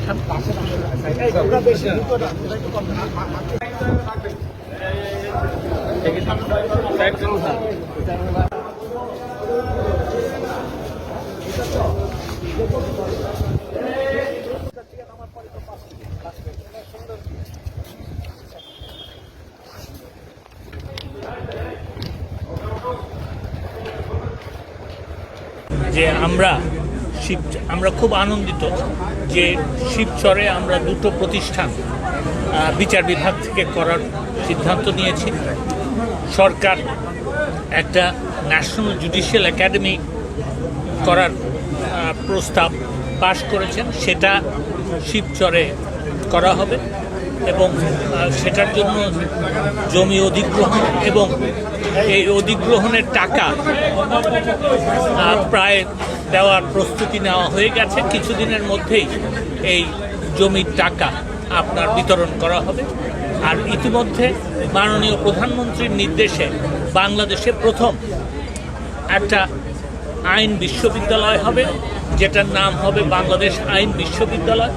দেখান। যে আমরা খুব আনন্দিত যে শিবচরে আমরা দুটো প্রতিষ্ঠান বিচার বিভাগ থেকে করার সিদ্ধান্ত নিয়েছি। সরকার একটা ন্যাশনাল জুডিশিয়াল একাডেমি করার প্রস্তাব পাশ করেছেন, সেটা শিবচরে করা হবে এবং সেটার জন্য জমি অধিগ্রহণ এবং এই অধিগ্রহণের টাকা প্রায় দেওয়ার প্রস্তুতি নেওয়া হয়ে গেছে। কিছুদিনের মধ্যেই এই জমির টাকা আপনার বিতরণ করা হবে। আর ইতিমধ্যে মাননীয় প্রধানমন্ত্রীর নির্দেশে বাংলাদেশে প্রথম একটা আইন বিশ্ববিদ্যালয় হবে, যেটার নাম হবে বাংলাদেশ আইন বিশ্ববিদ্যালয়,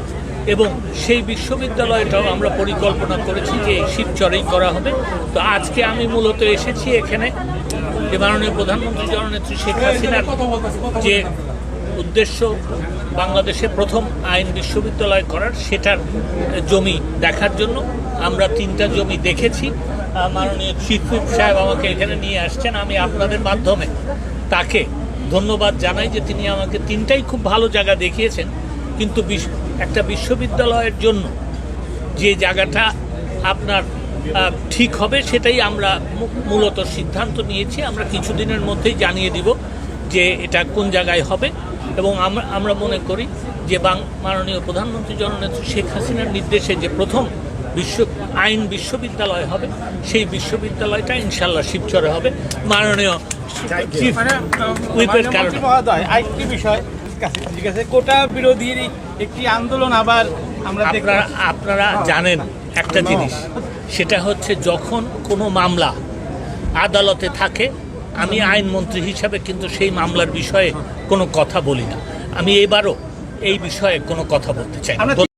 এবং সেই বিশ্ববিদ্যালয়টাও আমরা পরিকল্পনা করেছি যে শিবচরেই করা হবে। তো আজকে আমি মূলত এসেছি এখানে যে মাননীয় প্রধানমন্ত্রী জননেত্রী শেখ হাসিনার যে উদ্দেশ্য বাংলাদেশে প্রথম আইন বিশ্ববিদ্যালয় করার, সেটার জমি দেখার জন্য। আমরা 3টা জমি দেখেছি। মাননীয় চিফ হুইপ সাহেব আমাকে এখানে নিয়ে আসছেন। আমি আপনাদের মাধ্যমে তাকে ধন্যবাদ জানাই যে তিনি আমাকে 3টাই খুব ভালো জায়গা দেখিয়েছেন। কিন্তু একটা বিশ্ববিদ্যালয়ের জন্য যে জায়গাটা আপনার ঠিক হবে সেটাই আমরা মূলত সিদ্ধান্ত নিয়েছি। আমরা কিছুদিনের মধ্যেই জানিয়ে দিব যে এটা কোন জায়গায় হবে, এবং আমরা মনে করি যে মাননীয় প্রধানমন্ত্রী জননেত্রী শেখ হাসিনার নির্দেশে যে প্রথম আইন বিশ্ববিদ্যালয় হবে, সেই বিশ্ববিদ্যালয়টা ইনশাল্লাহ শিবচরে হবে। মাননীয় চিফ হুইপের কারণে আরেকটি বিষয় কোটা বিরোধী একটি আন্দোলন আবার আপনারা জানেন একটা জিনিস, সেটা হচ্ছে যখন কোনো মামলা আদালতে থাকে, আমি আইনমন্ত্রী হিসাবে কিন্তু সেই মামলার বিষয়ে কোনো কথা বলি না। আমি এবারও এই বিষয়ে কোনো কথা বলতে চাই না।